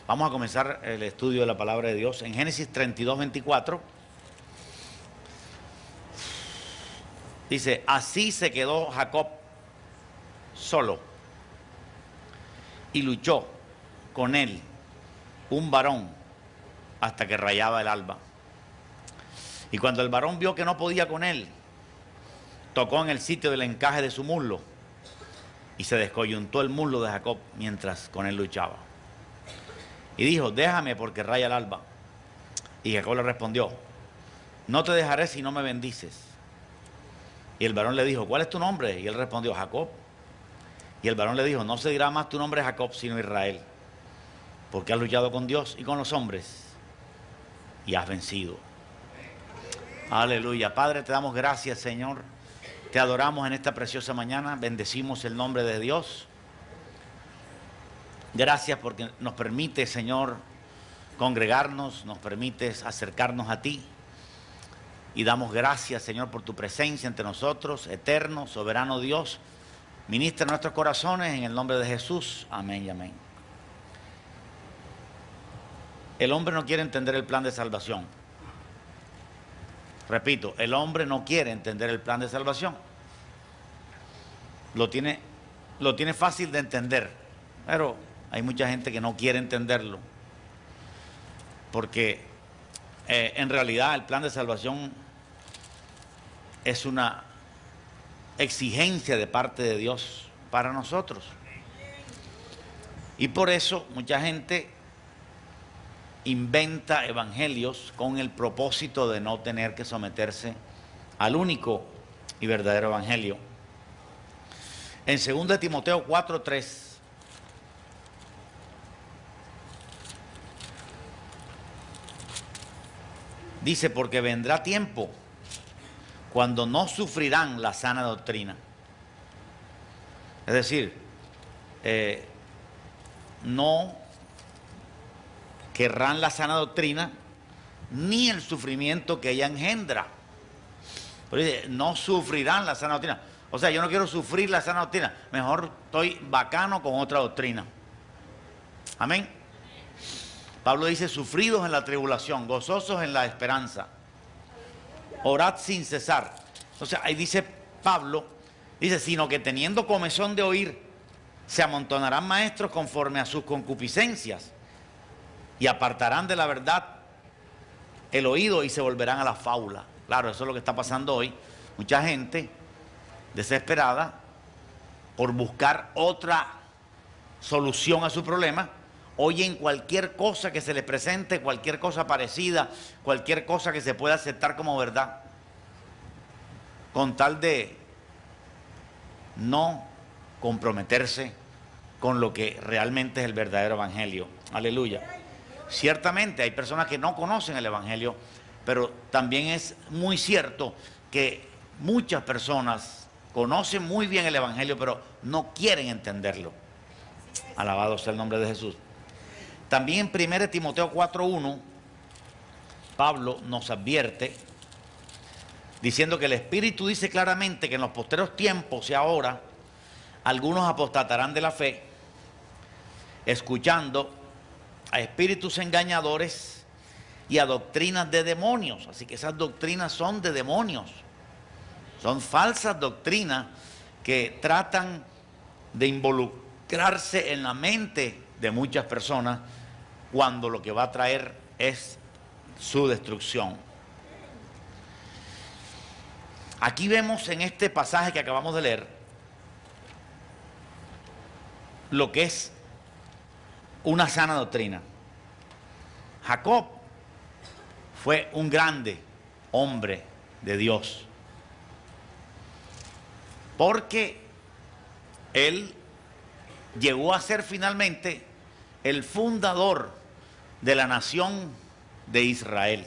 Vamos a comenzar el estudio de la palabra de Dios en Génesis 32:24. Dice, así se quedó Jacob solo y luchó con él un varón hasta que rayaba el alba. Y cuando el varón vio que no podía con él, tocó en el sitio del encaje de su muslo y se descoyuntó el muslo de Jacob mientras con él luchaba. Y dijo, déjame porque raya el alba. Y Jacob le respondió, no te dejaré si no me bendices. Y el varón le dijo, ¿cuál es tu nombre? Y él respondió, Jacob. Y el varón le dijo, no se dirá más tu nombre Jacob, sino Israel, porque has luchado con Dios y con los hombres y has vencido. Aleluya. Padre, te damos gracias, Señor. Te adoramos en esta preciosa mañana. Bendecimos el nombre de Dios. Gracias porque nos permite, Señor, congregarnos, nos permites acercarnos a ti. Y damos gracias, Señor, por tu presencia entre nosotros, eterno, soberano Dios. Ministra nuestros corazones en el nombre de Jesús. Amén y amén. El hombre no quiere entender el plan de salvación. Repito, el hombre no quiere entender el plan de salvación. Lo tiene fácil de entender, pero hay mucha gente que no quiere entenderlo. Porque en realidad el plan de salvación es una exigencia de parte de Dios para nosotros. Y por eso mucha gente inventa evangelios con el propósito de no tener que someterse al único y verdadero evangelio. En 2 Timoteo 4:3 dice, porque vendrá tiempo cuando no sufrirán la sana doctrina. Es decir, no querrán la sana doctrina ni el sufrimiento que ella engendra. Pero dice, no sufrirán la sana doctrina. O sea, yo no quiero sufrir la sana doctrina. Mejor estoy bacano con otra doctrina. Amén. Pablo dice, sufridos en la tribulación, gozosos en la esperanza. Orad sin cesar. O sea, ahí dice Pablo, dice, sino que teniendo comezón de oír, se amontonarán maestros conforme a sus concupiscencias y apartarán de la verdad el oído y se volverán a la fábula. Claro, eso es lo que está pasando hoy. Mucha gente desesperada por buscar otra solución a su problema, oyen cualquier cosa que se les presente, cualquier cosa parecida, cualquier cosa que se pueda aceptar como verdad, con tal de no comprometerse con lo que realmente es el verdadero evangelio. Aleluya. Ciertamente hay personas que no conocen el evangelio, pero también es muy cierto que muchas personas conocen muy bien el evangelio, pero no quieren entenderlo. Alabado sea el nombre de Jesús. También en 1 Timoteo 4:1, Pablo nos advierte, diciendo que el Espíritu dice claramente que en los posteros tiempos y ahora, algunos apostatarán de la fe, escuchando a espíritus engañadores y a doctrinas de demonios. Así que esas doctrinas son de demonios. Son falsas doctrinas que tratan de involucrarse en la mente de muchas personas cuando lo que va a traer es su destrucción. Aquí vemos en este pasaje que acabamos de leer lo que es una sana doctrina. Jacob fue un grande hombre de Dios, porque él llegó a ser finalmente el fundador de la nación de Israel.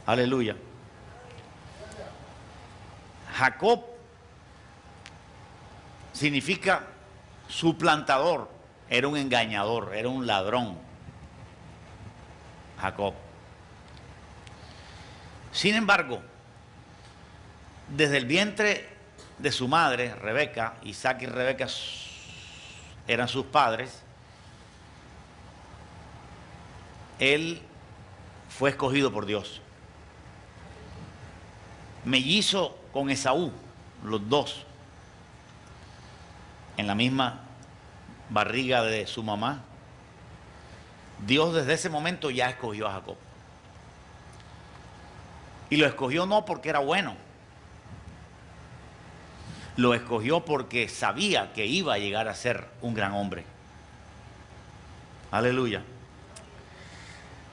Aleluya. Jacob significa suplantador, era un engañador, era un ladrón. Jacob. Sin embargo, desde el vientre de su madre, Rebeca, Isaac y Rebeca eran sus padres, él fue escogido por Dios. Mellizo con Esaú, los dos, en la misma barriga de su mamá. Dios desde ese momento ya escogió a Jacob. Y lo escogió no porque era bueno. Lo escogió porque sabía que iba a llegar a ser un gran hombre. Aleluya.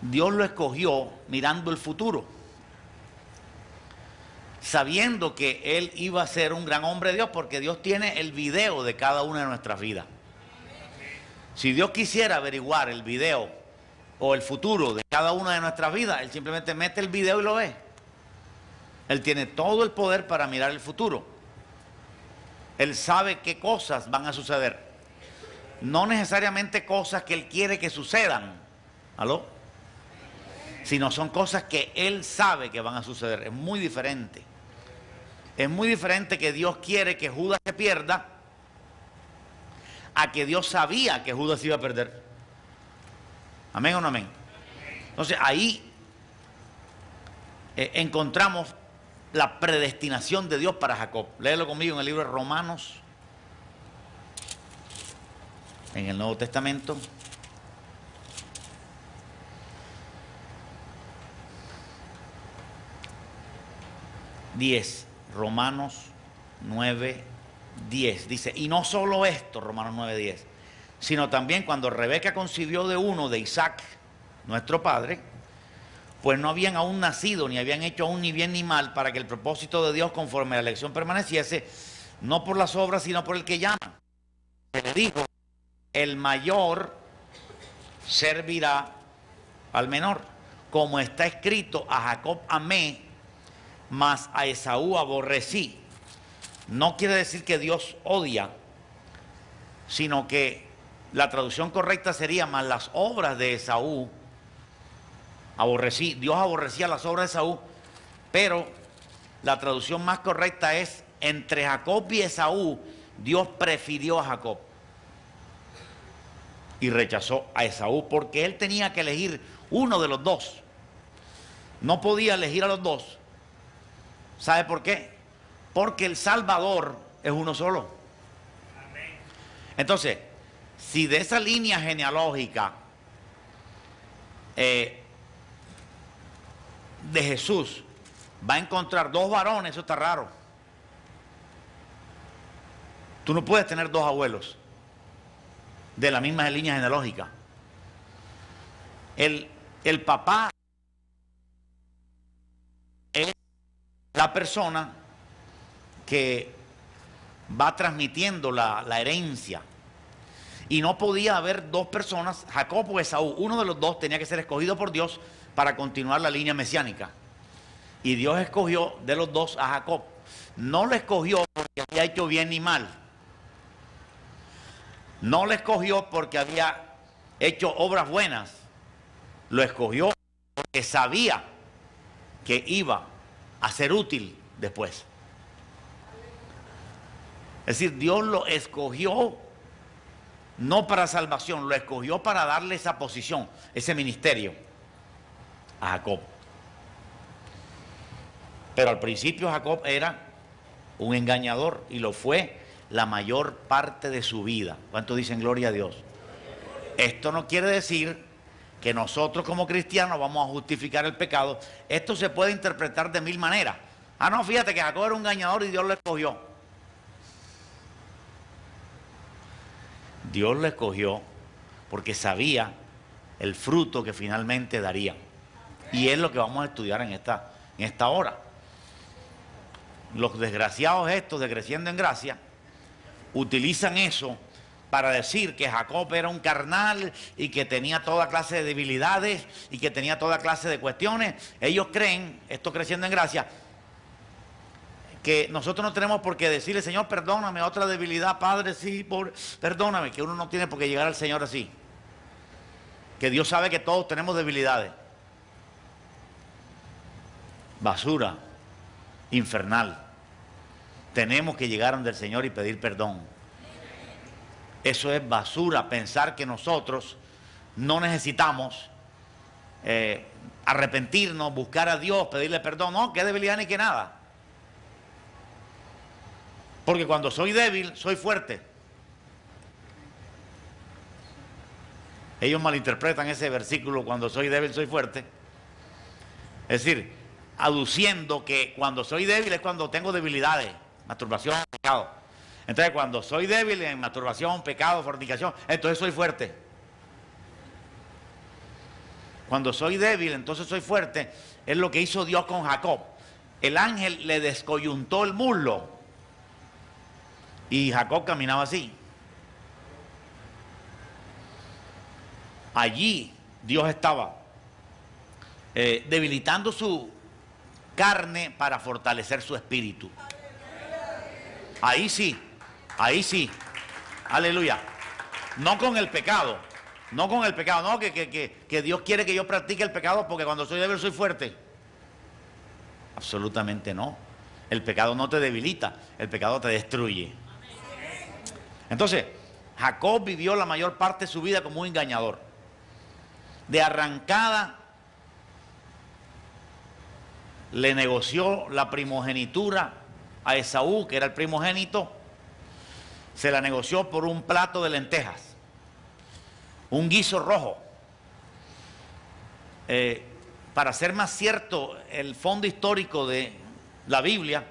Dios lo escogió mirando el futuro, sabiendo que él iba a ser un gran hombre de Dios, porque Dios tiene el video de cada una de nuestras vidas. Si Dios quisiera averiguar el video o el futuro de cada una de nuestras vidas, Él simplemente mete el video y lo ve. Él tiene todo el poder para mirar el futuro. Él sabe qué cosas van a suceder. No necesariamente cosas que Él quiere que sucedan, ¿aló? Sino son cosas que Él sabe que van a suceder. Es muy diferente. Es muy diferente que Dios quiere que Judas se pierda a que Dios sabía que Judas iba a perder. ¿Amén o no amén? Entonces ahí encontramos la predestinación de Dios para Jacob. Léelo conmigo en el libro de Romanos, en el Nuevo Testamento. Romanos 9:10 dice, y no solo esto, Romanos 9:10, sino también cuando Rebeca concibió de uno de Isaac, nuestro padre, pues no habían aún nacido, ni habían hecho aún ni bien ni mal, para que el propósito de Dios conforme a la elección permaneciese, no por las obras, sino por el que llama. Se le dijo, el mayor servirá al menor, como está escrito, a Jacob amé, mas a Esaú aborrecí. No quiere decir que Dios odia, sino que la traducción correcta sería, mas las obras de Esaú aborrecí. Dios aborrecía las obras de Esaú, pero la traducción más correcta es, entre Jacob y Esaú, Dios prefirió a Jacob y rechazó a Esaú, porque él tenía que elegir uno de los dos. No podía elegir a los dos. ¿Sabe por qué? Porque el Salvador es uno solo. Entonces, si de esa línea genealógica de Jesús va a encontrar dos varones, eso está raro. Tú no puedes tener dos abuelos de la misma línea genealógica. El papá es la persona que va transmitiendo la herencia. Y no podía haber dos personas, Jacob o Esaú. Uno de los dos tenía que ser escogido por Dios para continuar la línea mesiánica. Y Dios escogió de los dos a Jacob. No lo escogió porque había hecho bien ni mal. No lo escogió porque había hecho obras buenas. Lo escogió porque sabía que iba a ser útil después. Es decir, Dios lo escogió no para salvación, lo escogió para darle esa posición, ese ministerio a Jacob. Pero al principio Jacob era un engañador y lo fue la mayor parte de su vida. ¿Cuántos dicen gloria a Dios? Esto no quiere decir que nosotros como cristianos vamos a justificar el pecado. Esto se puede interpretar de mil maneras. Ah, no, fíjate que Jacob era un engañador y Dios lo escogió. Dios lo escogió porque sabía el fruto que finalmente daría. Y es lo que vamos a estudiar en esta hora. Los desgraciados estos de Creciendo en Gracia utilizan eso para decir que Jacob era un carnal y que tenía toda clase de debilidades y que tenía toda clase de cuestiones. Ellos creen, esto Creciendo en Gracia, que nosotros no tenemos por qué decirle, Señor, perdóname, otra debilidad, Padre, sí, perdóname, que uno no tiene por qué llegar al Señor así. Que Dios sabe que todos tenemos debilidades. Basura infernal. Tenemos que llegar ante el Señor y pedir perdón. Eso es basura, pensar que nosotros no necesitamos arrepentirnos, buscar a Dios, pedirle perdón. No, qué debilidad ni qué nada. Porque cuando soy débil, soy fuerte. Ellos malinterpretan ese versículo, cuando soy débil, soy fuerte. Es decir, aduciendo que cuando soy débil es cuando tengo debilidades, masturbación, pecado. Entonces, cuando soy débil en masturbación, pecado, fornicación, entonces soy fuerte. Cuando soy débil, entonces soy fuerte. Es lo que hizo Dios con Jacob. El ángel le descoyuntó el muslo y Jacob caminaba así. Allí Dios estaba debilitando su carne para fortalecer su espíritu. Ahí sí, aleluya. No con el pecado, no con el pecado, no que Dios quiere que yo practique el pecado porque cuando soy débil soy fuerte. Absolutamente no. El pecado no te debilita, el pecado te destruye. Entonces, Jacob vivió la mayor parte de su vida como un engañador. De arrancada le negoció la primogenitura a Esaú, que era el primogénito. Se la negoció por un plato de lentejas, un guiso rojo. Para ser más cierto el fondo histórico de la Biblia,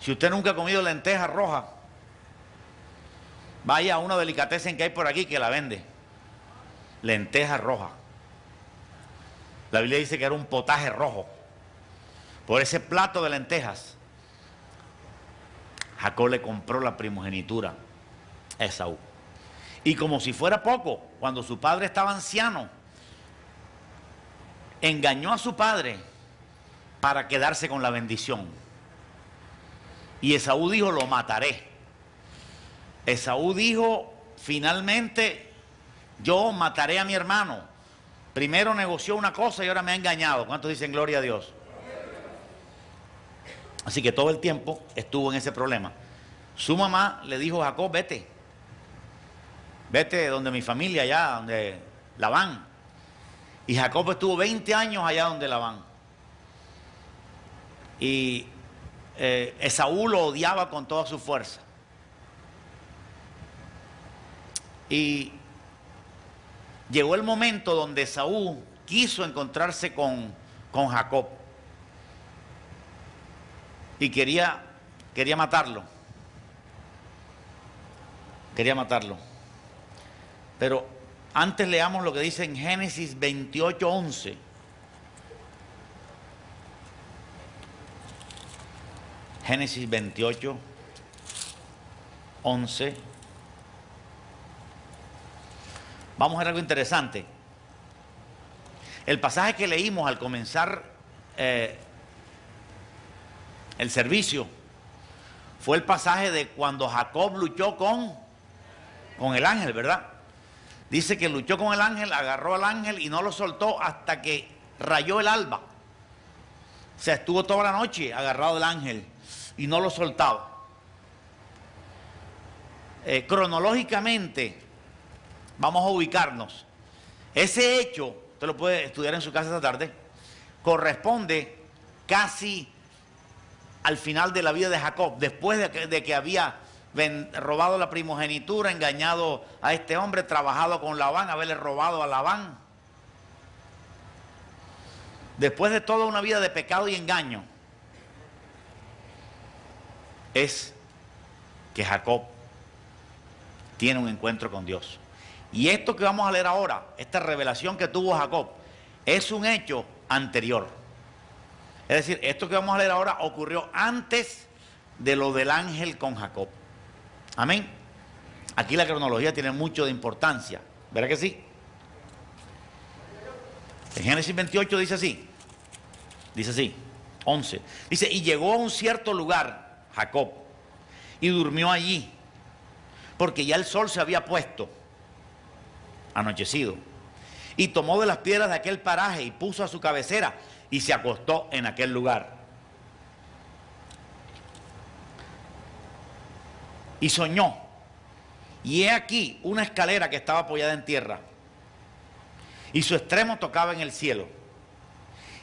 si usted nunca ha comido lentejas rojas, vaya a una delicatessen que hay por aquí que la vende. Lentejas rojas. La Biblia dice que era un potaje rojo. Por ese plato de lentejas, Jacob le compró la primogenitura a Esaú. Y como si fuera poco, cuando su padre estaba anciano, engañó a su padre para quedarse con la bendición. Y Esaú dijo, lo mataré. Esaú dijo, finalmente, yo mataré a mi hermano. Primero negoció una cosa y ahora me ha engañado. ¿Cuántos dicen gloria a Dios? Así que todo el tiempo estuvo en ese problema. Su mamá le dijo a Jacob, vete. Vete donde mi familia, allá donde Labán. Y Jacob estuvo 20 años allá donde Labán. Y Esaú lo odiaba con toda su fuerza. Y llegó el momento donde Esaú quiso encontrarse con Jacob. Y quería matarlo. Quería matarlo. Pero antes leamos lo que dice en Génesis 28:11. Génesis 28:11. Vamos a ver algo interesante. El pasaje que leímos al comenzar el servicio fue el pasaje de cuando Jacob luchó con el ángel, ¿verdad? Dice que luchó con el ángel, agarró al ángel y no lo soltó hasta que rayó el alba. O sea, estuvo toda la noche agarrado al ángel y no lo soltaba. Cronológicamente, vamos a ubicarnos. Ese hecho, usted lo puede estudiar en su casa esta tarde, corresponde casi al final de la vida de Jacob, después de que había robado la primogenitura, engañado a este hombre, trabajado con Labán, haberle robado a Labán. Después de toda una vida de pecado y engaño, es que Jacob tiene un encuentro con Dios. Y esto que vamos a leer ahora, esta revelación que tuvo Jacob, es un hecho anterior. Es decir, esto que vamos a leer ahora ocurrió antes de lo del ángel con Jacob. Amén. Aquí la cronología tiene mucho de importancia. ¿Verdad que sí? En Génesis 28 dice así. Dice así, 11. Dice, y llegó a un cierto lugar, Jacob, y durmió allí, porque ya el sol se había puesto, anochecido. Y tomó de las piedras de aquel paraje y puso a su cabecera y se acostó en aquel lugar. Y soñó. Y he aquí una escalera que estaba apoyada en tierra. y su extremo tocaba en el cielo.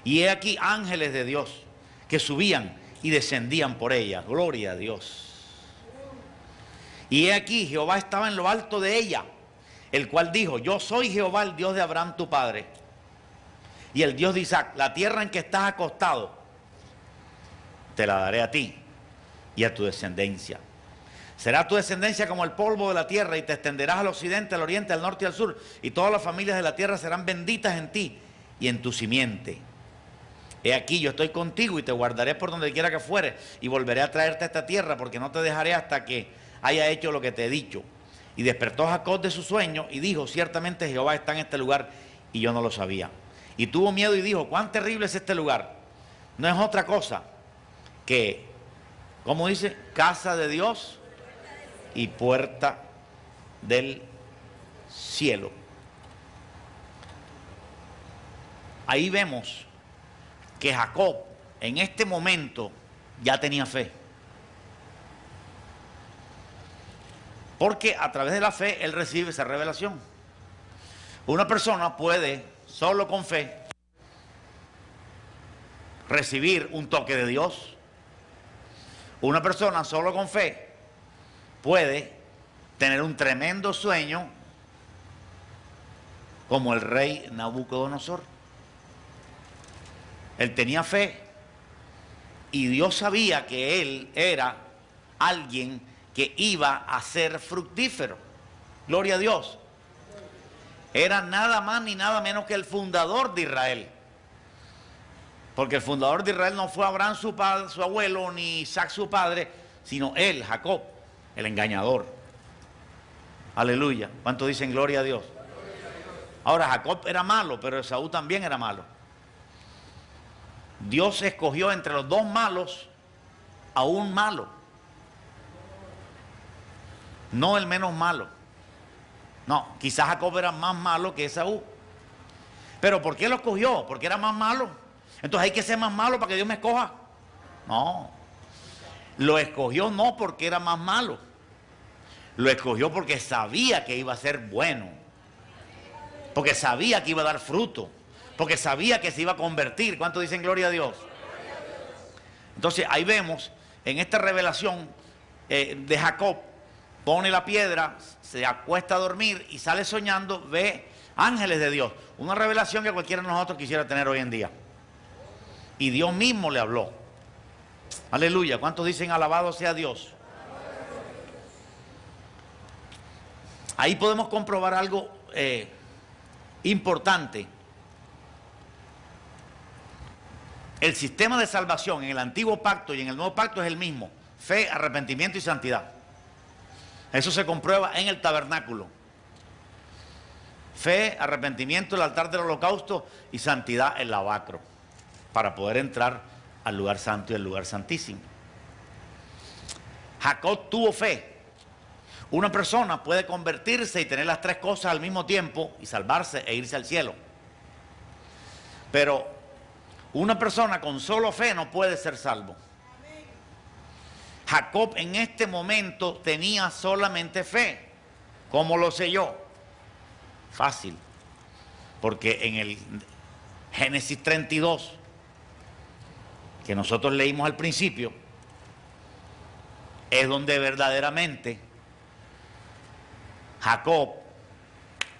Y he aquí ángeles de Dios que subían y descendían por ella. Gloria a Dios. Y he aquí Jehová estaba en lo alto de ella, el cual dijo: yo soy Jehová, el Dios de Abraham tu padre, y el Dios de Isaac. La tierra en que estás acostado te la daré a ti y a tu descendencia. Será tu descendencia como el polvo de la tierra, y te extenderás al occidente, al oriente, al norte y al sur, y todas las familias de la tierra serán benditas en ti y en tu simiente. He aquí, yo estoy contigo y te guardaré por donde quiera que fueres, y volveré a traerte a esta tierra, porque no te dejaré hasta que haya hecho lo que te he dicho. Y despertó Jacob de su sueño y dijo: ciertamente Jehová está en este lugar, y yo no lo sabía. Y tuvo miedo y dijo: cuán terrible es este lugar. No es otra cosa que, ¿cómo dice? Casa de Dios y puerta del cielo. Ahí vemos que Jacob en este momento ya tenía fe, porque a través de la fe él recibe esa revelación. Una persona puede solo con fe recibir un toque de Dios. Una persona solo con fe puede tener un tremendo sueño como el rey Nabucodonosor. Él tenía fe y Dios sabía que él era alguien que iba a ser fructífero. Gloria a Dios. Era nada más ni nada menos que el fundador de Israel. Porque el fundador de Israel no fue Abraham su padre, su abuelo, ni Isaac su padre, sino él, Jacob, el engañador. Aleluya. ¿Cuántos dicen gloria a Dios? Ahora, Jacob era malo, pero Esaú también era malo. Dios escogió entre los dos malos a un malo, no el menos malo. No, quizás Jacob era más malo que Esaú. ¿Pero por qué lo escogió? ¿Porque era más malo? Entonces hay que ser más malo para que Dios me escoja. No, lo escogió no porque era más malo, lo escogió porque sabía que iba a ser bueno, porque sabía que iba a dar fruto, porque sabía que se iba a convertir. ¿Cuántos dicen gloria a Dios? Entonces ahí vemos en esta revelación de Jacob, pone la piedra, se acuesta a dormir y sale soñando, ve ángeles de Dios. Una revelación que cualquiera de nosotros quisiera tener hoy en día. Y Dios mismo le habló. Aleluya. ¿Cuántos dicen alabado sea Dios? Ahí podemos comprobar algo importante. El sistema de salvación en el antiguo pacto y en el nuevo pacto es el mismo: fe, arrepentimiento y santidad. Eso se comprueba en el tabernáculo. Fe, arrepentimiento, el altar del holocausto, y santidad, el lavacro, para poder entrar al lugar santo y al lugar santísimo. Jacob tuvo fe. Una persona puede convertirse y tener las tres cosas al mismo tiempo y salvarse e irse al cielo. Pero una persona con solo fe no puede ser salvo. Jacob en este momento tenía solamente fe. ¿Cómo lo sé yo? Fácil. Porque en el Génesis 32, que nosotros leímos al principio, es donde verdaderamente Jacob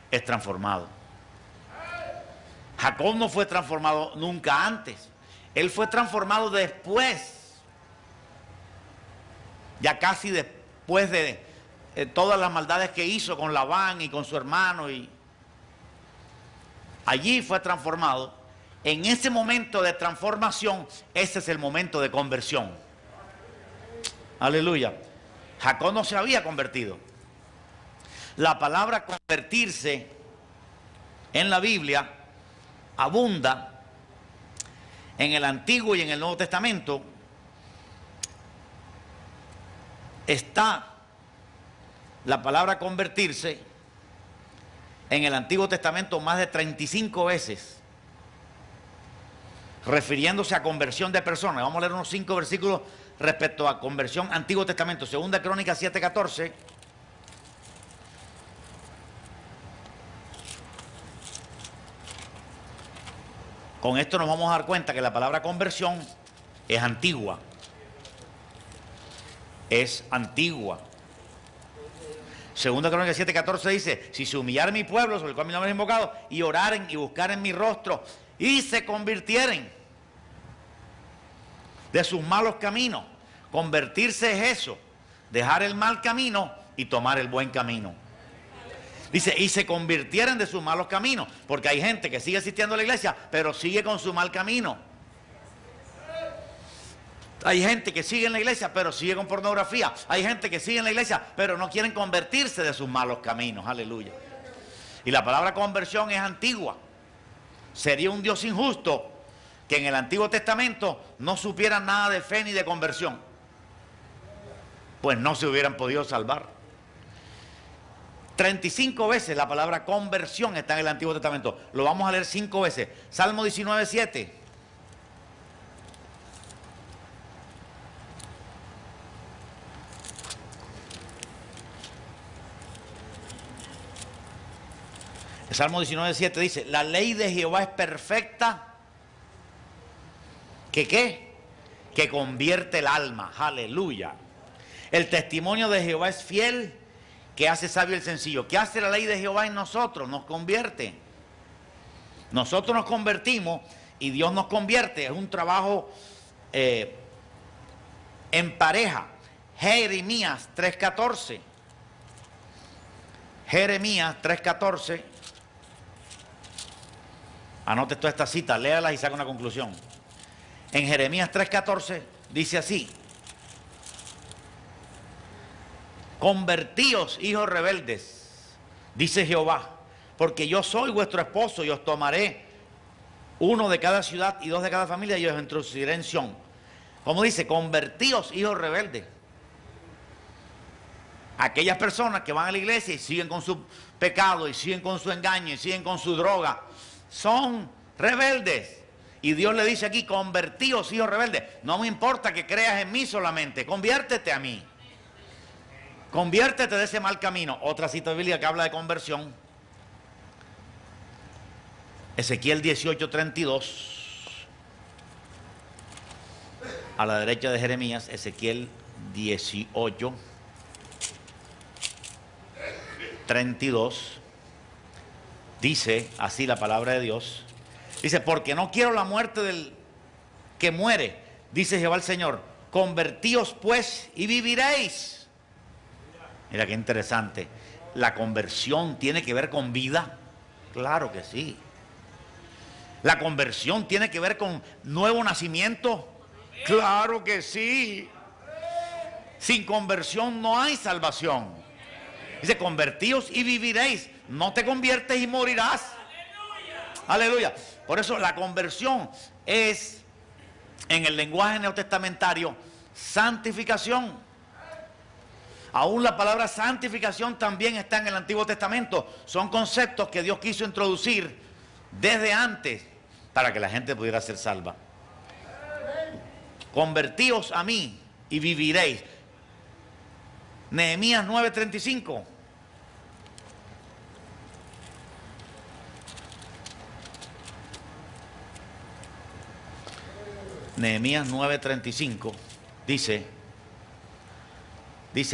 es transformado. Jacob no fue transformado nunca antes. Él fue transformado después, ya casi después de todas las maldades que hizo con Labán y con su hermano. Y allí fue transformado. En ese momento de transformación, ese es el momento de conversión. Aleluya. Jacob no se había convertido. La palabra convertirse en la Biblia abunda en el Antiguo y en el Nuevo Testamento. Está la palabra convertirse en el Antiguo Testamento más de 35 veces, refiriéndose a conversión de personas. Vamos a leer unos 5 versículos respecto a conversión. Antiguo Testamento, Segunda Crónica 7:14. Con esto nos vamos a dar cuenta que la palabra conversión es antigua. Es antigua. Segunda Crónicas 7:14 dice: si se humillare mi pueblo, sobre el cual mi nombre es invocado, y oraren y buscaren mi rostro, y se convirtieren de sus malos caminos. Convertirse es eso, dejar el mal camino y tomar el buen camino. Dice, y se convirtieran de sus malos caminos, porque hay gente que sigue asistiendo a la iglesia, pero sigue con su mal camino. Hay gente que sigue en la iglesia, pero sigue con pornografía. Hay gente que sigue en la iglesia, pero no quieren convertirse de sus malos caminos. Aleluya. Y la palabra conversión es antigua. Sería un Dios injusto que en el Antiguo Testamento no supieran nada de fe ni de conversión. Pues no se hubieran podido salvar. 35 veces la palabra conversión está en el Antiguo Testamento. Lo vamos a leer 5 veces. Salmo 19:7. El Salmo 19:7 dice: la ley de Jehová es perfecta. ¿Que qué? Que convierte el alma. Aleluya. El testimonio de Jehová es fiel, que hace sabio el sencillo. ¿Qué hace la ley de Jehová en nosotros? Nos convierte. Nosotros nos convertimos y Dios nos convierte. Es un trabajo en pareja. Jeremías 3:14. Jeremías 3:14. Anote toda esta cita, léala y saca una conclusión. En Jeremías 3:14 dice así: convertíos, hijos rebeldes, dice Jehová, porque yo soy vuestro esposo y os tomaré uno de cada ciudad y dos de cada familia y os introduciré en Sión. Como dice, convertíos, hijos rebeldes. Aquellas personas que van a la iglesia y siguen con su pecado y siguen con su engaño y siguen con su droga, son rebeldes. Y Dios le dice aquí: convertíos, hijos rebeldes. No me importa que creas en mí solamente, conviértete a mí. Conviértete de ese mal camino. Otra cita bíblica que habla de conversión. Ezequiel 18:32. A la derecha de Jeremías, Ezequiel 18:32. Dice así la palabra de Dios. Dice: porque no quiero la muerte del que muere, dice Jehová el Señor. Convertíos pues y viviréis. Mira qué interesante. ¿La conversión tiene que ver con vida? Claro que sí. ¿La conversión tiene que ver con nuevo nacimiento? Claro que sí. Sin conversión no hay salvación. Dice: convertíos y viviréis. No te conviertes y morirás. Aleluya. Por eso la conversión es, en el lenguaje neotestamentario, santificación. Aún la palabra santificación también está en el Antiguo Testamento. Son conceptos que Dios quiso introducir desde antes para que la gente pudiera ser salva. Convertíos a mí y viviréis. Nehemías 9:35. Nehemías 9:35 dice,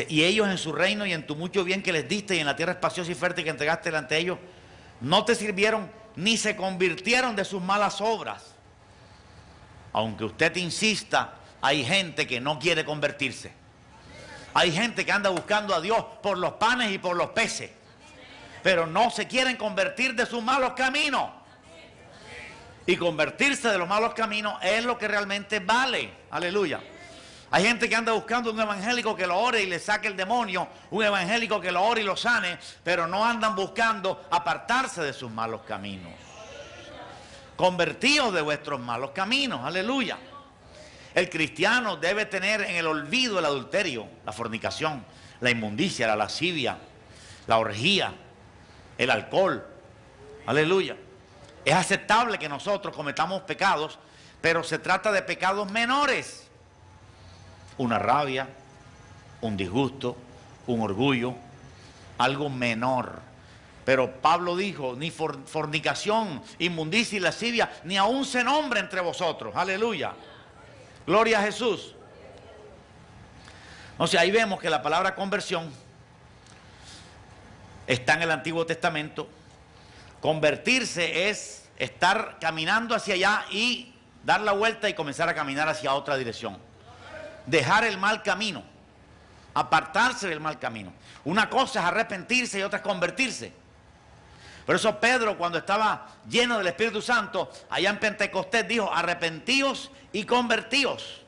y ellos en su reino y en tu mucho bien que les diste y en la tierra espaciosa y fértil que entregaste delante de ellos, no te sirvieron ni se convirtieron de sus malas obras. Aunque usted insista, hay gente que no quiere convertirse. Hay gente que anda buscando a Dios por los panes y por los peces, pero no se quieren convertir de sus malos caminos. Y convertirse de los malos caminos es lo que realmente vale. Aleluya. Hay gente que anda buscando un evangélico que lo ore y le saque el demonio, un evangélico que lo ore y lo sane, pero no andan buscando apartarse de sus malos caminos. Convertíos de vuestros malos caminos. Aleluya. El cristiano debe tener en el olvido el adulterio, la fornicación, la inmundicia, la lascivia, la orgía, el alcohol. Aleluya. Es aceptable que nosotros cometamos pecados, pero se trata de pecados menores. Una rabia, un disgusto, un orgullo, algo menor. Pero Pablo dijo, ni fornicación, inmundicia y lascivia, ni aún se nombre entre vosotros. Aleluya. Gloria a Jesús. O sea, ahí vemos que la palabra conversión está en el Antiguo Testamento. Convertirse es estar caminando hacia allá y dar la vuelta y comenzar a caminar hacia otra dirección. Dejar el mal camino, apartarse del mal camino. Una cosa es arrepentirse y otra es convertirse. Por eso Pedro, cuando estaba lleno del Espíritu Santo, allá en Pentecostés, dijo, arrepentíos y convertíos.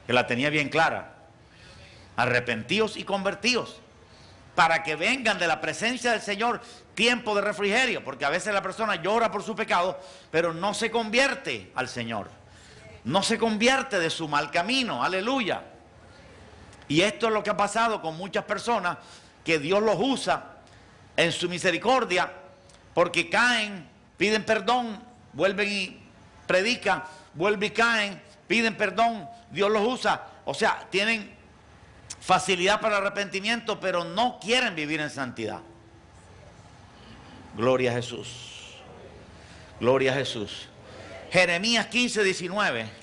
Que la tenía bien clara. Arrepentíos y convertíos. Para que vengan de la presencia del Señor tiempo de refrigerio. Porque a veces la persona llora por su pecado, pero no se convierte al Señor. No se convierte de su mal camino. Aleluya. Y esto es lo que ha pasado con muchas personas, que Dios los usa en su misericordia, porque caen, piden perdón, vuelven y predican, vuelven y caen, piden perdón, Dios los usa. O sea, tienen facilidad para el arrepentimiento, pero no quieren vivir en santidad. Gloria a Jesús. Gloria a Jesús. Jeremías 15, 19.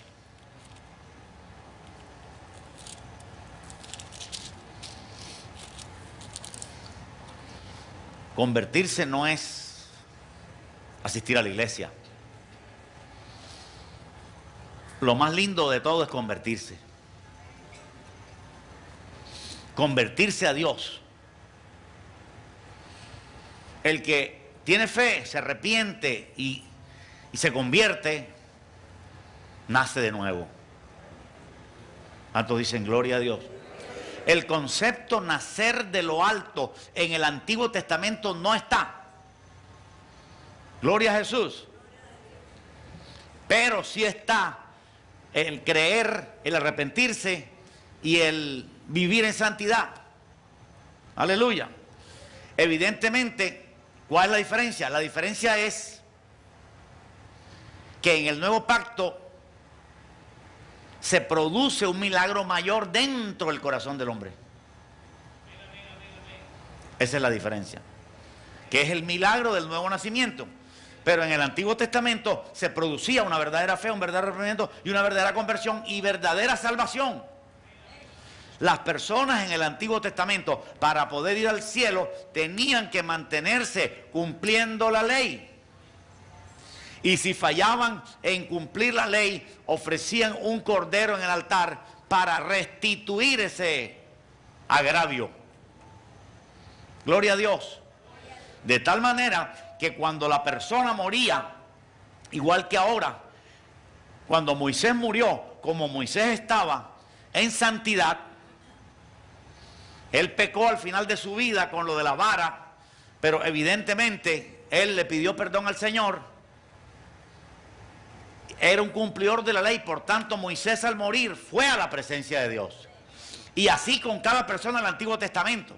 Convertirse no es asistir a la iglesia. Lo más lindo de todo es convertirse. Convertirse a Dios. El que tiene fe, se arrepiente y se convierte, nace de nuevo. ¿Cuántos dicen gloria a Dios? El concepto nacer de lo alto en el Antiguo Testamento no está. Gloria a Jesús. Pero sí está el creer, el arrepentirse y el vivir en santidad. Aleluya. Evidentemente, ¿cuál es la diferencia? La diferencia es que en el nuevo pacto se produce un milagro mayor dentro del corazón del hombre. Esa es la diferencia. Que es el milagro del nuevo nacimiento. Pero en el Antiguo Testamento se producía una verdadera fe, un verdadero arrepentimiento y una verdadera conversión y verdadera salvación. Las personas en el Antiguo Testamento, para poder ir al cielo, tenían que mantenerse cumpliendo la ley. Y si fallaban en cumplir la ley, ofrecían un cordero en el altar para restituir ese agravio. Gloria a Dios. De tal manera que cuando la persona moría, igual que ahora, cuando Moisés murió, como Moisés estaba en santidad, él pecó al final de su vida con lo de la vara, pero evidentemente él le pidió perdón al Señor. Era un cumplidor de la ley, por tanto Moisés al morir fue a la presencia de Dios. Y así con cada persona del Antiguo Testamento.